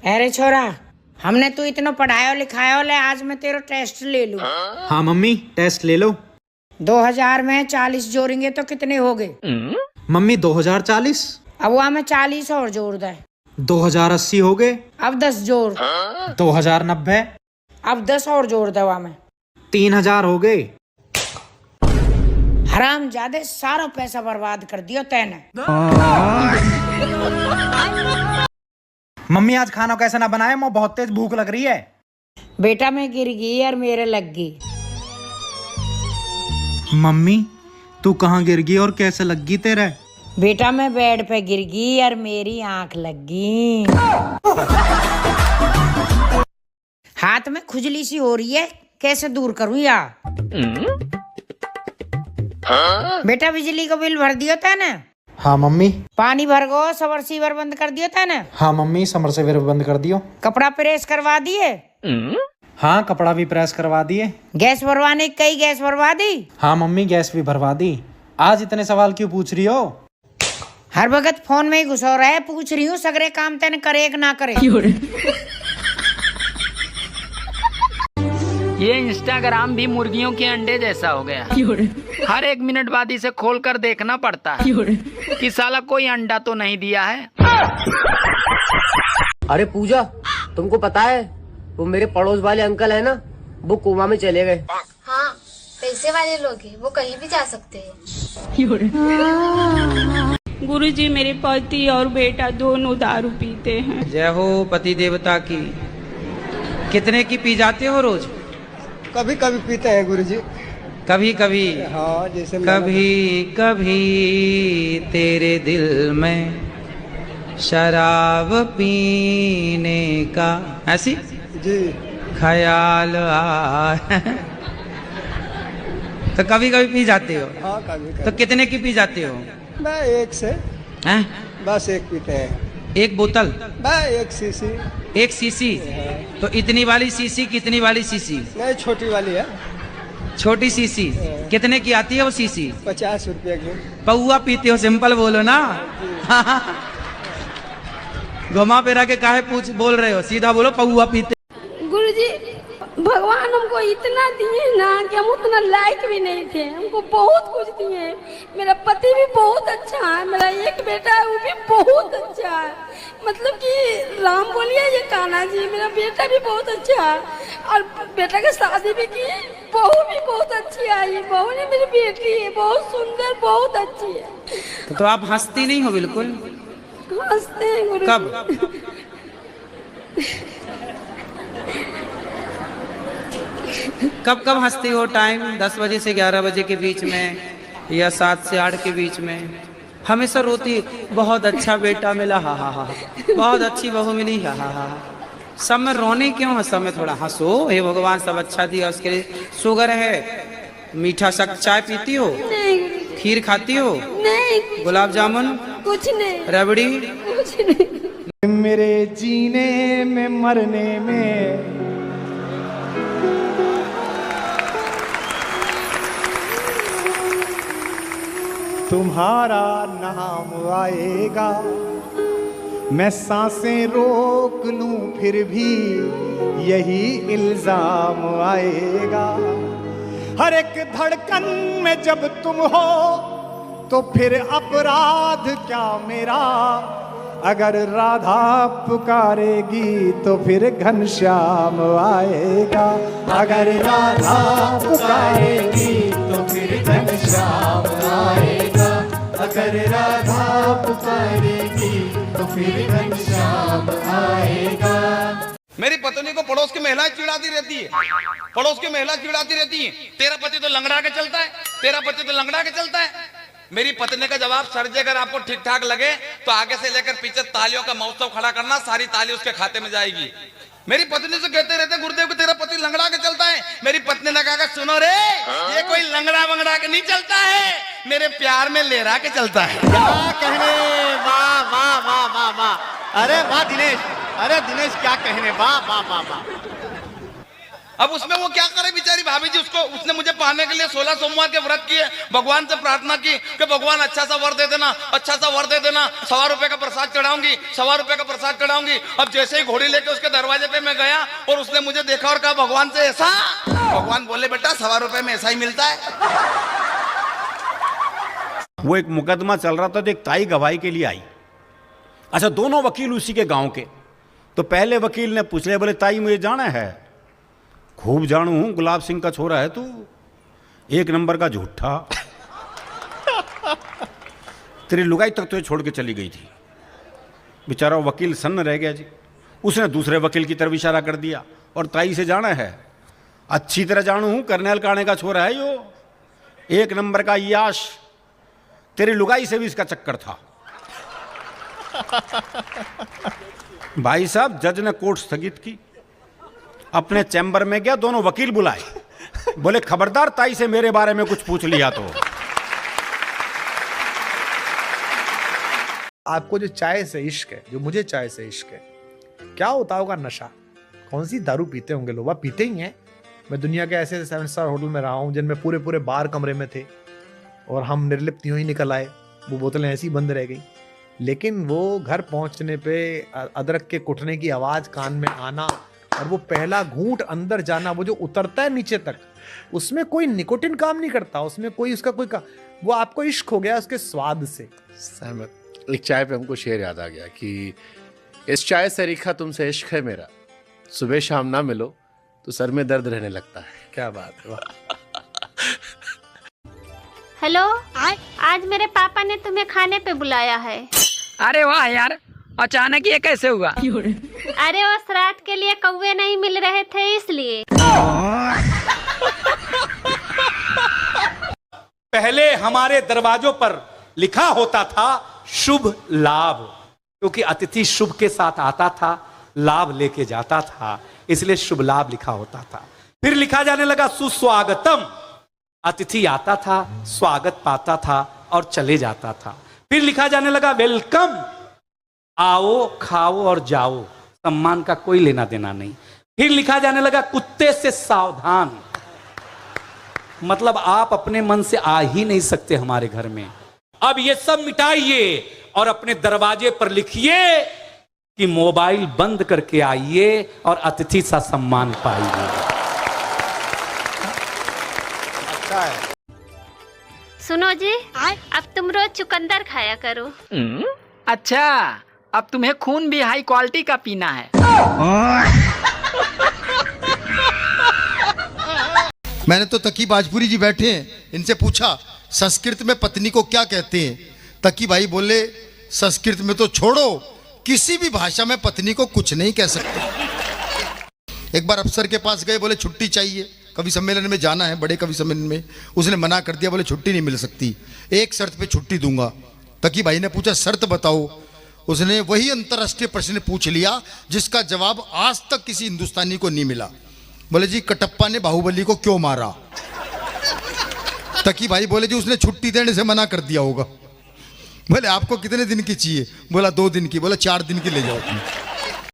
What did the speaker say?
अरे छोरा, हमने तू इतना पढ़ाया लिखाया ले, आज मैं तेरा टेस्ट ले लूं। हाँ मम्मी, टेस्ट ले लो। 2000 में 40 जोड़ेंगे तो कितने हो गए? मम्मी 2040। अब वहाँ में 40 और जोड़ दे। 2080 हो गए। अब 10 जोड़। 2090। अब 10 और जोड़ दे वहाँ में। 3000 हो गए। हराम जादे, सारा पैसा बर्बाद कर दिया तैने। मम्मी आज खाना कैसा ना बनाए, मुझे बहुत तेज भूख लग रही है। बेटा मैं गिर गई और मेरे लग गई। मम्मी तू कहाँ गिर गई और कैसे लग गई तेरे? बेटा मैं बेड पे गिर गई और मेरी आंख लग गई। हाथ में खुजली सी हो रही है, कैसे दूर करूं यार? बेटा बिजली का बिल भर दिया था ना? हाँ मम्मी। पानी भर गो, सबरसीवर बंद कर दिया था ना? हाँ मम्मी, समरसेवर बंद कर दियो। कपड़ा प्रेस करवा दिए? हाँ कपड़ा भी प्रेस करवा दिए। गैस भरवाने की कई गैस भरवा दी? हाँ मम्मी, गैस भी भरवा दी। आज इतने सवाल क्यों पूछ रही हो? हर वक्त फोन में ही घुसो रहा है, पूछ रही हूँ सगरे काम तेने करे कि ना करे। ये इंस्टाग्राम भी मुर्गियों के अंडे जैसा हो गया। हर 1 मिनट बाद इसे खोलकर देखना पड़ता है कि साला कोई अंडा तो नहीं दिया है। अरे पूजा, तुमको पता है वो मेरे पड़ोस वाले अंकल है ना, वो कोमा में चले गए। हाँ, पैसे वाले लोग हैं, वो कहीं भी जा सकते हैं। गुरुजी, मेरे पति और बेटा दोनों दारू पीते हैं। जय हो पति देवता की। कितने की पी जाते हो रोज? कभी कभी पीते हैं गुरुजी। कभी कभी? हाँ, जैसे कभी कभी तेरे दिल में शराब पीने का ऐसी जी ख्याल आए। तो कभी कभी पी जाते हो? हाँ, कभी तो कभी। कितने की पी जाते हो? मैं एक से हैं? बस एक पीते हैं। एक बोतल? मैं एक सीसी। एक सीसी? तो इतनी वाली सीसी, कितनी वाली सीसी? नहीं, छोटी वाली है। छोटी सीसी कितने की आती है वो सीसी? 50 रुपये की। पौआ पीते हो? सिंपल बोलो ना। घुमा फिरा के काहे पूछ बोल रहे हो? सीधा बोलो पौआ पीते। गुरुजी, भगवान हमको इतना दिए ना कि हम उतना लायक भी नहीं थे। हमको बहुत कुछ दिए। मेरा पति भी बहुत अच्छा है, मेरा एक बेटा है वो भी बहुत अच्छा है। मतलब कि राम बोलिए ये कान्हा जी, मेरा बेटा भी बहुत अच्छा है और बेटा की शादी भी की। बहू भी बहुत अच्छी आई, बहू ने मेरी बेटी है, बहुत सुंदर, बहुत अच्छी है। तो आप हंसती नहीं हो बिल्कुल? हंसते हैं गुरुजी। कब? कब कब हंसती हो? टाइम 10 बजे से 11 बजे के बीच में या 7 से 8 के बीच में? हमेशा रोती? बहुत अच्छा बेटा मिला, हा हा हा। बहुत अच्छी बहू मिली, हा हा हा। सब में रोने क्यों है? सब में थोड़ा हंसो। हे भगवान सब अच्छा दिया, उसके लिए शुगर है। मीठा शक चाय पीती हो? नहीं। खीर खाती हो? नहीं। गुलाब जामुन? कुछ नहीं। रबड़ी? कुछ नहीं। मेरे जीने में मरने में तुम्हारा नाम आएगा। मैं सांसें रोक लूं फिर भी यही इल्जाम आएगा। हर एक धड़कन में जब तुम हो तो फिर अपराध क्या मेरा? अगर राधा पुकारेगी तो फिर घनश्याम आएगा। अगर राधा पुकारेगी तो फिर घनश्याम आएगा। अगर राधा पुकारेगी तो फिर घनश्याम आएगा। मेरी पत्नी को पड़ोस की महिला चिढ़ाती रहती है, पड़ोस की महिला चिढ़ाती रहती है, तेरा पति तो लंगड़ा के चलता है, तेरा पति तो लंगड़ा के चलता है। मेरी पत्नी का जवाब, सर जी अगर आपको ठीक ठाक लगे तो आगे से लेकर पीछे तालियों का महोत्सव खड़ा करना, सारी ताली उसके खाते में जाएगी। मेरी पत्नी से कहते रहते गुरुदेव को तेरा पति लंगड़ा के चलता है। मेरी पत्नी ने कहा सुनो रे, ये कोई लंगड़ा वंगड़ा के नहीं चलता है, मेरे प्यार में लेरा के चलता है। क्या कहने, वाह वाह वाह वाह वाह। अरे वाह दिनेश, अरे दिनेश क्या कहने, वाह वाह वाह वाह। अब उसमें वो क्या करे बेचारी भाभी जी, उसने मुझे पाने के लिए 16 सोमवार के व्रत किए, भगवान से प्रार्थना की कि भगवान अच्छा सा वर दे देना, अच्छा सा वर दे देना, 1.25 रुपए का प्रसाद चढ़ाऊंगी, 1.25 रुपए का प्रसाद चढ़ाऊंगी। अब जैसे ही घोड़ी लेके उसके दरवाजे पे मैं गया और उसने मुझे देखा और कहा भगवान से ऐसा, भगवान बोले बेटा 1.25 रुपए में ऐसा ही मिलता है। वो एक मुकदमा चल रहा था तो एक ताई गवाही के लिए आई। अच्छा, दोनों वकील उसी के गांव के। तो पहले वकील ने पूछ लिया, बोले ताई मुझे जाना है। खूब जानू हूं, गुलाब सिंह का छोरा है तू, 1 नंबर का झूठा। तेरी लुगाई तक तुझे छोड़ के चली गई थी। बेचारा वकील सन्न रह गया जी। उसने दूसरे वकील की तरफ इशारा कर दिया और ताई से जाना है। अच्छी तरह जानू हूं, करनेल काणे का छोरा है यो, 1 नंबर का याश। तेरी लुगाई से भी इसका चक्कर था। भाई साहब, जज ने कोर्ट स्थगित की, अपने चैम्बर में गया, दोनों वकील बुलाए, बोले खबरदार ताई से मेरे बारे में कुछ पूछ लिया तो। आपको जो चाय से इश्क है, जो मुझे चाय से इश्क है, क्या होता होगा नशा? कौन सी दारू पीते होंगे लोग? आप पीते ही हैं। मैं दुनिया के ऐसे 7 स्टार होटल में रहा हूँ जिनमें पूरे पूरे बार कमरे में थे और हम निर्लिप्त यूं ही निकल आए, वो बोतलें ऐसी बंद रह गई। लेकिन वो घर पहुंचने पे अदरक के कुटने की आवाज़ कान में आना और वो पहला घूंट अंदर जाना, वो जो उतरता है नीचे तक, उसमें कोई निकोटिन काम नहीं करता, उसमें कोई उसका कोई वो आपको इश्क हो गया उसके स्वाद से। सहमत। एक चाय पे हमको शेर याद आ गया कि इस चाय से रिखा तुमसे इश्क है मेरा, सुबह शाम ना मिलो तो सर में दर्द रहने लगता है। क्या बात है, वाह। हेलो, आज मेरे पापा ने तुम्हें खाने पे बुलाया है। अरे वाह यार, अचानक ये कैसे हुआ? अरे वो श्राद्ध के लिए कौवे नहीं मिल रहे थे इसलिए। पहले हमारे दरवाजों पर लिखा होता था शुभ लाभ, क्योंकि अतिथि शुभ के साथ आता था, लाभ लेके जाता था, इसलिए शुभ लाभ लिखा होता था। फिर लिखा जाने लगा सुस्वागतम, अतिथि आता था, स्वागत पाता था और चले जाता था। फिर लिखा जाने लगा वेलकम, आओ खाओ और जाओ, सम्मान का कोई लेना देना नहीं। फिर लिखा जाने लगा कुत्ते से सावधान, मतलब आप अपने मन से आ ही नहीं सकते हमारे घर में। अब ये सब मिटाइए और अपने दरवाजे पर लिखिए कि मोबाइल बंद करके आइए और अतिथि सा सम्मान पाइए। अच्छा है। सुनो जी, अब तुम रोज चुकंदर खाया करो। अच्छा, अब तुम्हें खून भी हाई क्वालिटी का पीना है। मैंने तो तकी बाजपुरी जी बैठे हैं, इनसे पूछा संस्कृत में पत्नी को क्या कहते हैं। तकी भाई बोले संस्कृत में तो छोड़ो, किसी भी भाषा में पत्नी को कुछ नहीं कह सकते। एक बार अफसर के पास गए, बोले छुट्टी चाहिए, कवि सम्मेलन में जाना है, बड़े कवि सम्मेलन में। उसने मना कर दिया, बोले छुट्टी नहीं मिल सकती, एक शर्त पे छुट्टी दूंगा। तकी भाई ने पूछा शर्त बताओ। उसने वही अंतर्राष्ट्रीय प्रश्न पूछ लिया जिसका जवाब आज तक किसी हिंदुस्तानी को नहीं मिला। बोले जी कटप्पा ने बाहुबली को क्यों मारा? तकी भाई बोले जी उसने छुट्टी देने से मना कर दिया होगा। बोले आपको कितने दिन की चाहिए? बोला 2 दिन की। बोला 4 दिन की ले जाओ।